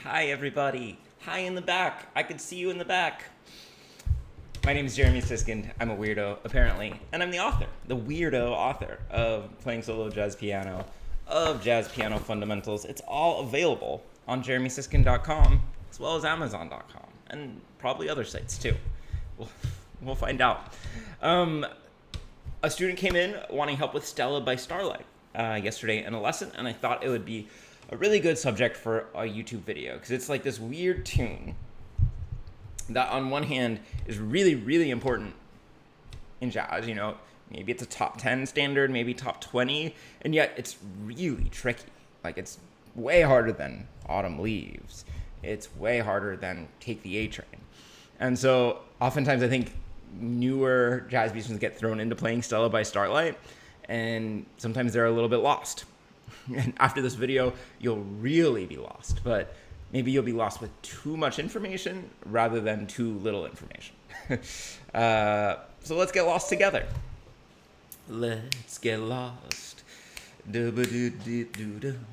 Hi, everybody. Hi in the back. I can see you in the back. My name is Jeremy Siskind. I'm a weirdo, apparently, and I'm the weirdo author of Playing Solo Jazz Piano, of Jazz Piano Fundamentals. It's all available on jeremysiskind.com, as well as amazon.com, and probably other sites, too. We'll find out. A student came in wanting help with Stella by Starlight yesterday in a lesson, and I thought it would be a really good subject for a YouTube video, because it's like this weird tune that on one hand is really, really important in jazz. You know, maybe it's a top 10 standard, maybe top 20, and yet it's really tricky. Like, it's way harder than Autumn Leaves. It's way harder than Take the A Train. And so oftentimes I think newer jazz musicians get thrown into playing Stella by Starlight, and sometimes they're a little bit lost. And after this video, you'll really be lost, but maybe you'll be lost with too much information rather than too little information. So let's get lost together. Let's get lost. All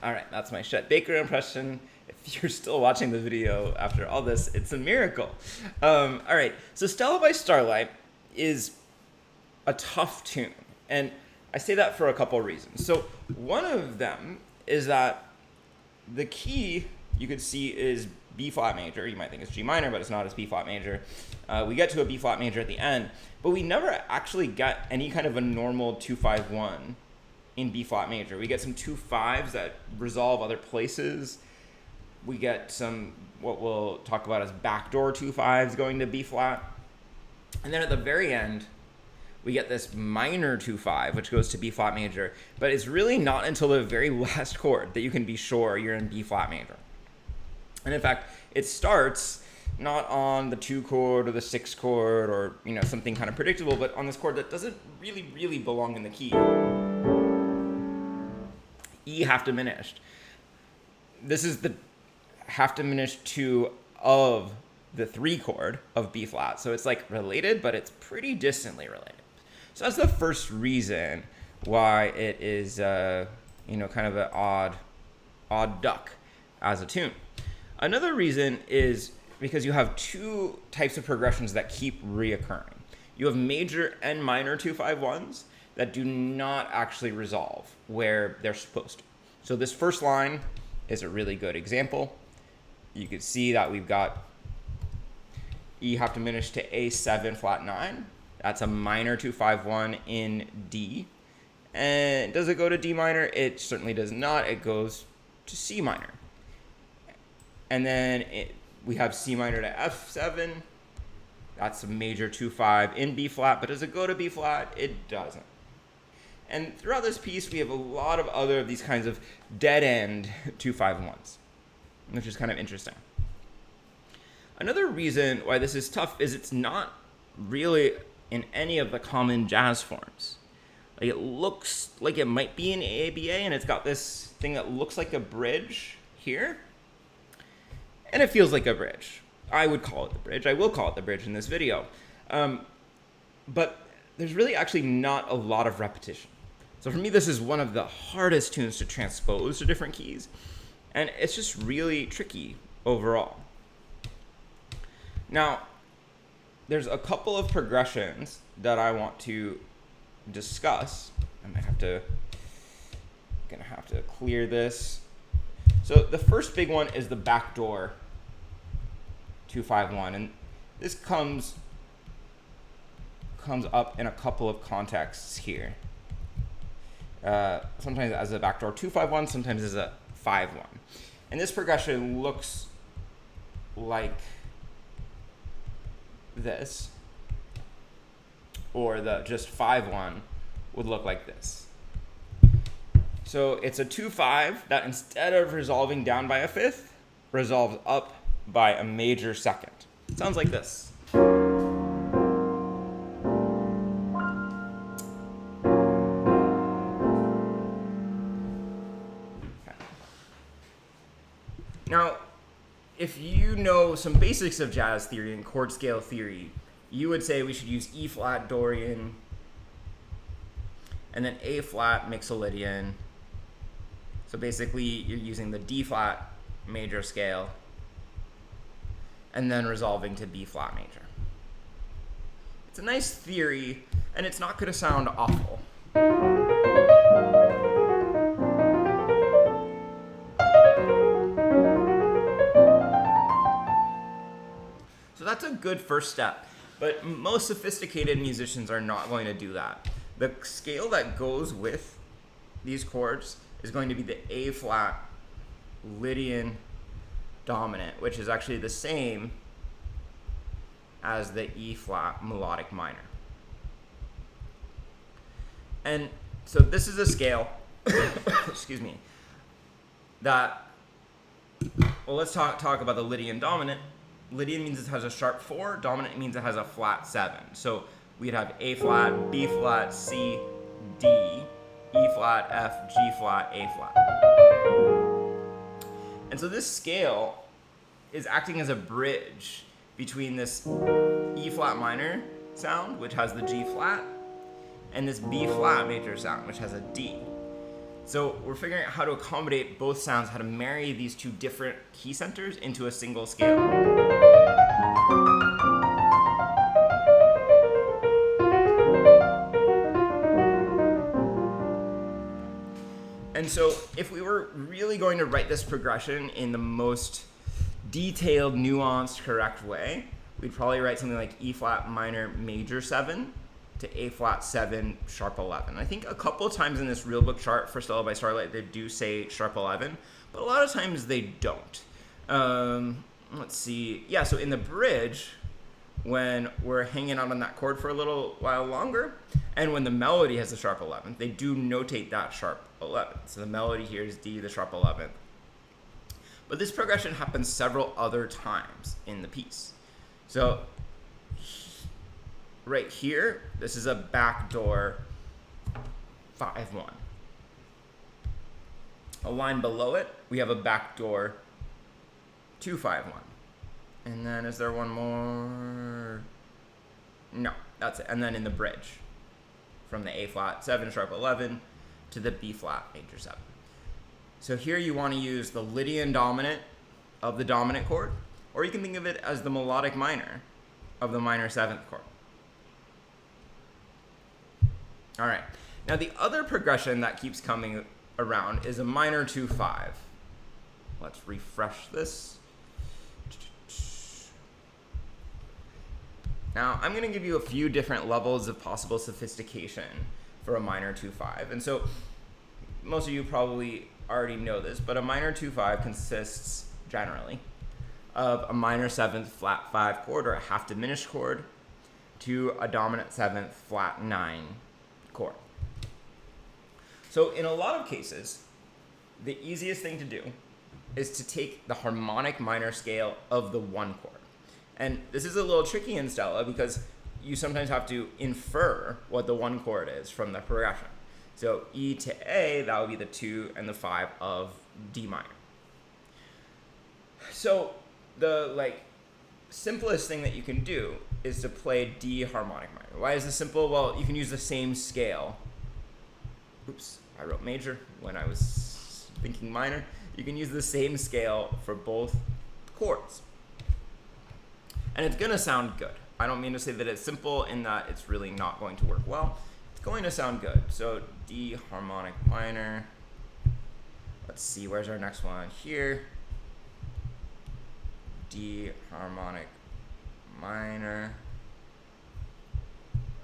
right, that's my Chet Baker impression. If you're still watching the video after all this, it's a miracle. All right, so Stella by Starlight is a tough tune, and I say that for a couple of reasons. So one of them is that the key you could see is B flat major. You might think it's G minor, but it's not. It's B flat major. We get to a B flat major at the end, but we never actually get any kind of a normal 2-5-1 in B flat major. We get some 2-5s that resolve other places. We get some what we'll talk about as backdoor 2-5s going to B flat, and then at the very end, we get this minor 2-5, which goes to B flat major, but it's really not until the very last chord that you can be sure you're in B flat major. And in fact, it starts not on the 2 chord or the 6 chord or, you know, something kind of predictable, but on this chord that doesn't really belong in the key. E half diminished. This is the half diminished 2 of the 3 chord of B flat. So it's like related, but it's pretty distantly related. So that's the first reason why it is, kind of an odd duck as a tune. Another reason is because you have 2 types of progressions that keep reoccurring. You have major and minor 2-5-1s that do not actually resolve where they're supposed to. So this first line is a really good example. You can see that we've got E half diminished to A7 flat 9. That's a minor 2-5-1 in D. And does it go to D minor? It certainly does not. It goes to C minor. And then we have C minor to F7. That's a major 2-5 in B flat, but does it go to B flat? It doesn't. And throughout this piece, we have a lot of other of these kinds of dead-end 2-5-1s, which is kind of interesting. Another reason why this is tough is it's not really in any of the common jazz forms. Like, it looks like it might be an AABA, and it's got this thing that looks like a bridge here, and it feels like a bridge. I would call it the bridge. I will call it the bridge in this video. But there's really actually not a lot of repetition. So for me, this is one of the hardest tunes to transpose to different keys, and it's just really tricky overall. Now, there's a couple of progressions that I want to discuss. Gonna have to clear this. So the first big one is the backdoor 2-5-1, and this comes up in a couple of contexts here. Sometimes as a backdoor 2-5-1, sometimes as a 5-1. And this progression looks like this, or the just 5-1 would look like this. So it's a 2-5 that instead of resolving down by a 5th, resolves up by a major 2nd. It sounds like this. Now, if you know some basics of jazz theory and chord scale theory, you would say we should use E flat Dorian, and then A flat Mixolydian. So basically, you're using the D flat major scale and then resolving to B flat major. It's a nice theory, and it's not going to sound awful. So that's a good first step, but most sophisticated musicians are not going to do that. The scale that goes with these chords is going to be the A flat Lydian dominant, which is actually the same as the E flat melodic minor. And so this is a scale, excuse me, that, well, let's talk about the Lydian dominant. Lydian means it has a sharp 4, dominant means it has a flat 7. So we'd have A flat, B flat, C, D, E flat, F, G flat, A flat. And so this scale is acting as a bridge between this E flat minor sound, which has the G flat, and this B flat major sound, which has a D. So we're figuring out how to accommodate both sounds, how to marry these two different key centers into a single scale. And so if we were really going to write this progression in the most detailed, nuanced, correct way, we'd probably write something like E flat minor major 7 to A flat 7 sharp 11. I think a couple times in this real book chart for Stella by Starlight they do say sharp 11, but a lot of times they don't. Let's see. Yeah, so in the bridge, when we're hanging out on that chord for a little while longer, and when the melody has the sharp 11th, they do notate that sharp 11th. So the melody here is D, the sharp 11th. But this progression happens several other times in the piece. So right here, this is a backdoor 5-1. A line below it, we have a backdoor 2-5-1. And then is there one more? No, that's it. And then in the bridge, from the A flat 7 sharp 11 to the B flat major 7. So here you want to use the Lydian dominant of the dominant chord, or you can think of it as the melodic minor of the minor 7th chord. All right. Now the other progression that keeps coming around is a minor 2-5. Let's refresh this. Now I'm going to give you a few different levels of possible sophistication for a minor 2-5. And so most of you probably already know this, but a minor 2-5 consists generally of a minor 7th flat 5 chord or a half diminished chord to a dominant 7th flat 9 chord. So in a lot of cases, the easiest thing to do is to take the harmonic minor scale of the 1 chord. And this is a little tricky in Stella because you sometimes have to infer what the 1 chord is from the progression. So E to A, that would be the 2 and the 5 of D minor. So the simplest thing that you can do is to play D harmonic minor. Why is this simple? Well, you can use the same scale. Oops, I wrote major when I was thinking minor. You can use the same scale for both chords. And it's going to sound good. I don't mean to say that it's simple in that it's really not going to work well. It's going to sound good. So D harmonic minor. Let's see, where's our next one? Here. D harmonic minor.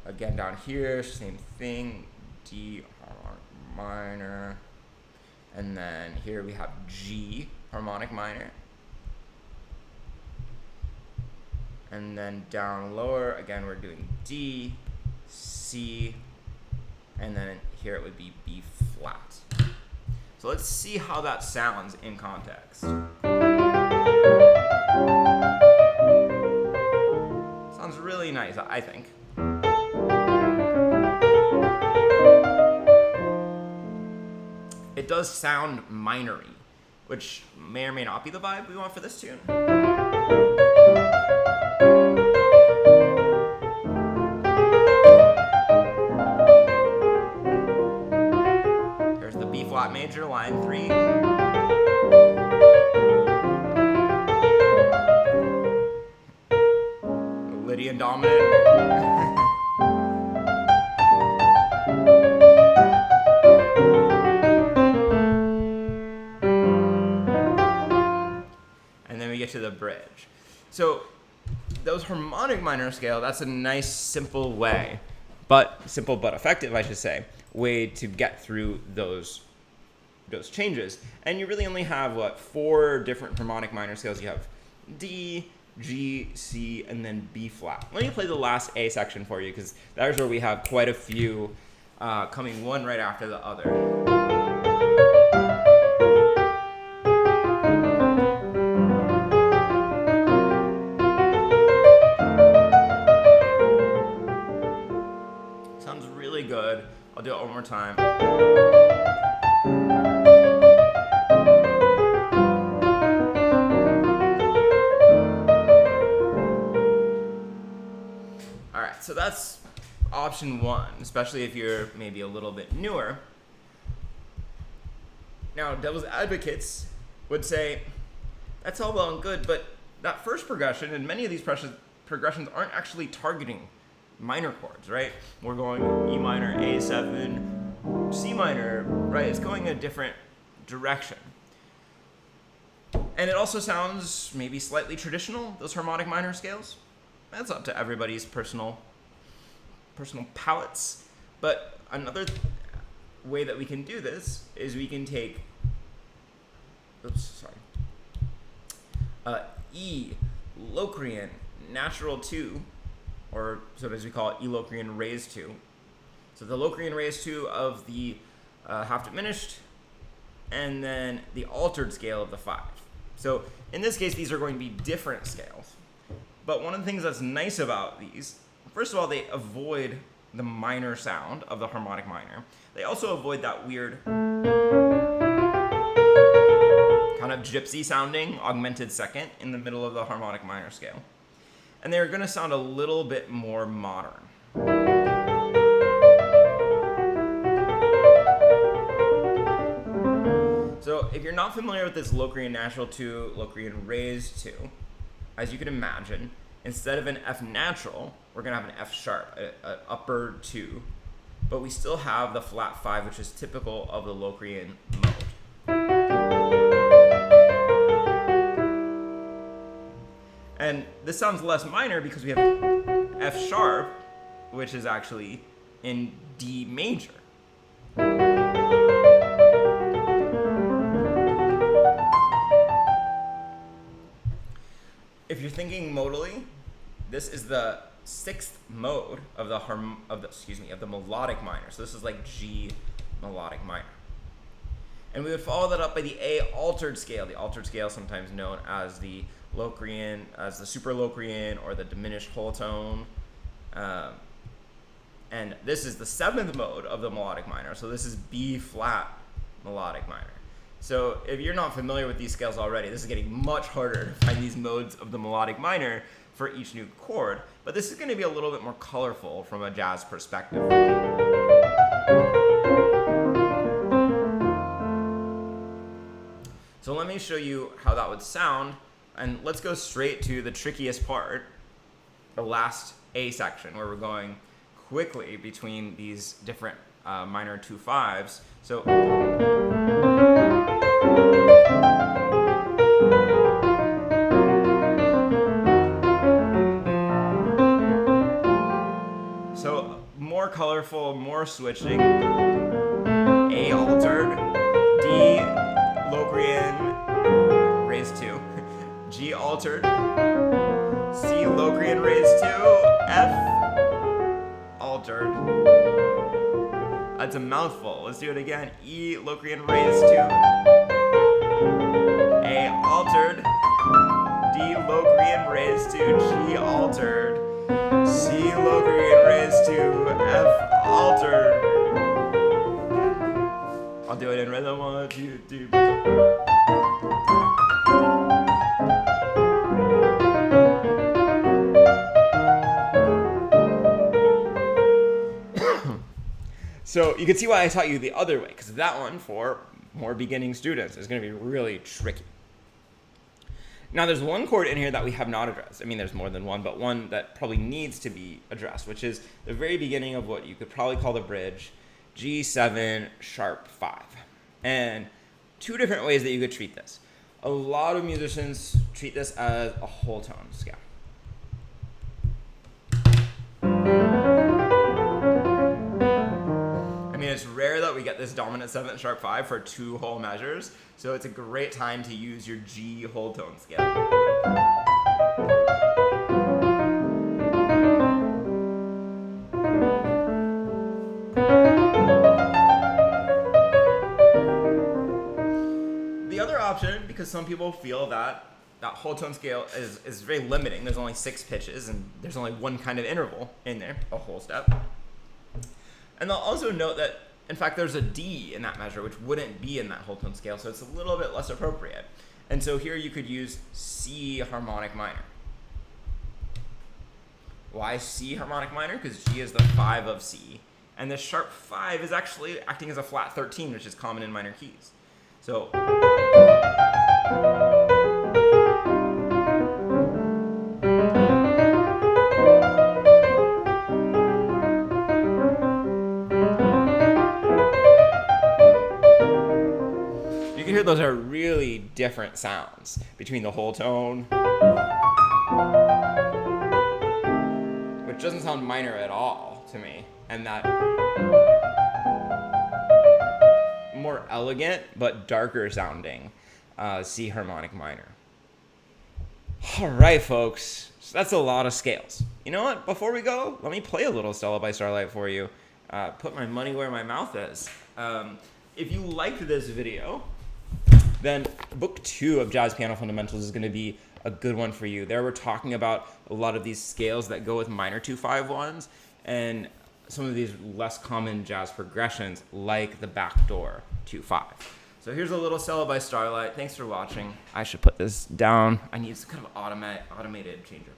Again down here, same thing. D harmonic minor. And then here we have G harmonic minor. And then down lower, again, we're doing D, C, and then here it would be B flat. So let's see how that sounds in context. Sounds really nice, I think. It does sound minor-y, which may or may not be the vibe we want for this tune. Here's the B flat major, line 3. dominant. And then we get to the bridge. So those harmonic minor scale, that's a nice simple but effective, I should say, way to get through those changes. And you really only have 4 different harmonic minor scales. You have D, G, C, and then B flat. Let me play the last A section for you, because that is where we have quite a few coming one right after the other. Sounds really good. I'll do it one more time. So that's option 1, especially if you're maybe a little bit newer. Now, devil's advocates would say, that's all well and good, but that first progression, and many of these progressions aren't actually targeting minor chords, right? We're going E minor, A7, C minor, right? It's going a different direction. And it also sounds maybe slightly traditional, those harmonic minor scales. That's up to everybody's personal palates. But another way that we can do this is we can take E Locrian natural 2, or so as we call it, E Locrian raised 2. So the Locrian raised 2 of the half diminished, and then the altered scale of the 5. So in this case, these are going to be different scales. But one of the things that's nice about these, first of all, they avoid the minor sound of the harmonic minor. They also avoid that weird kind of gypsy sounding augmented second in the middle of the harmonic minor scale. And they're going to sound a little bit more modern. So if you're not familiar with this Locrian natural 2, Locrian raised 2, as you can imagine, instead of an F natural, we're going to have an F sharp, an upper 2. But we still have the flat 5, which is typical of the Locrian mode. And this sounds less minor because we have F sharp, which is actually in D major. If you're thinking modally, this is the 6th mode of the melodic minor. So this is like G melodic minor. And we would follow that up by the A altered scale. The altered scale, sometimes known as the Locrian, as the super Locrian, or the diminished whole tone. And this is the 7th mode of the melodic minor. So this is B flat melodic minor. So if you're not familiar with these scales already, this is getting much harder to find these modes of the melodic minor for each new chord. But this is going to be a little bit more colorful from a jazz perspective. So let me show you how that would sound. And let's go straight to the trickiest part, the last A section, where we're going quickly between these different minor 2/5s. So more colorful, more switching. A altered, D Locrian raised 2, G altered, C Locrian raised 2, F altered. That's a mouthful. Let's do it again. E Locrian raised 2, A altered, D Locrian raised 2, G altered, C Locrian raised 2, F altered. I'll do it in rhythm. 1, 2, 3. So you can see why I taught you the other way, because that one for more beginning students is going to be really tricky. Now, there's one chord in here that we have not addressed. I mean, there's more than one, but one that probably needs to be addressed, which is the very beginning of what you could probably call the bridge, G7 sharp 5. And two different ways that you could treat this. A lot of musicians treat this as a whole tone scale. I mean, it's rare that we get this dominant 7th sharp 5 for 2 whole measures, so it's a great time to use your G whole tone scale. The other option, because some people feel that whole tone scale is very limiting, there's only 6 pitches and there's only one kind of interval in there, a whole step. And they'll also note that, in fact, there's a D in that measure, which wouldn't be in that whole tone scale, so it's a little bit less appropriate. And so here you could use C harmonic minor. Why C harmonic minor? Because G is the 5 of C, and this sharp 5 is actually acting as a flat 13, which is common in minor keys. So you can hear those are really different sounds between the whole tone, which doesn't sound minor at all to me, and that more elegant but darker sounding C harmonic minor. All right, folks, so that's a lot of scales. You know what? Before we go, let me play a little Stella by Starlight for you. Put my money where my mouth is. If you liked this video, then book 2 of Jazz Piano Fundamentals is going to be a good one for you. There we're talking about a lot of these scales that go with minor 2-5-1s and some of these less common jazz progressions like the Backdoor 2-5. So here's a little Stella by Starlight. Thanks for watching. I should put this down. I need some kind of automated changer.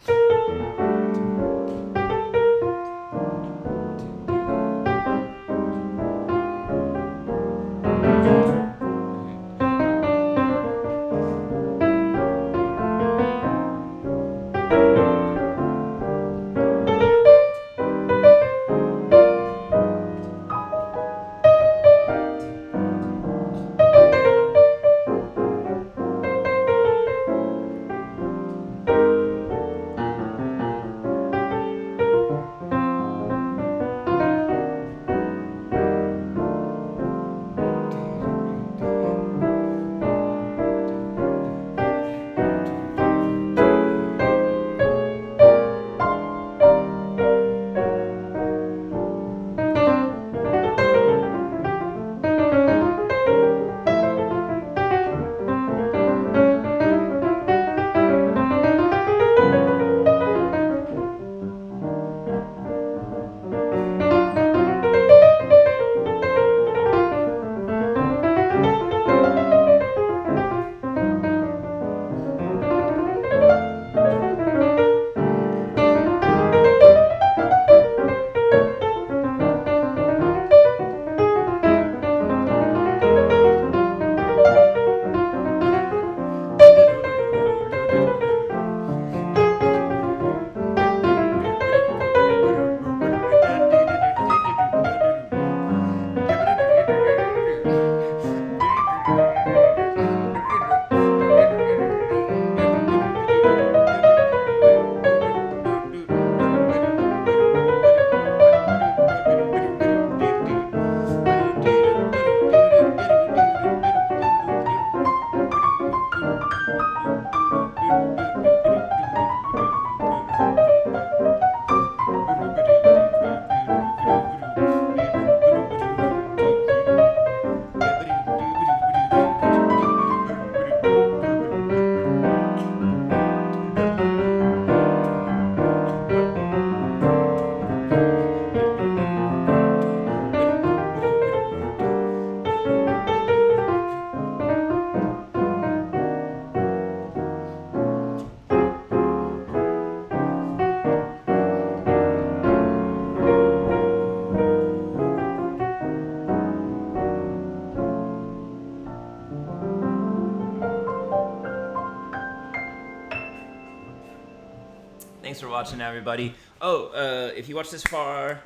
Thanks for watching, everybody. Oh, if you watched this far,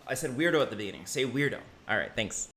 I said weirdo at the beginning. Say weirdo. All right, thanks.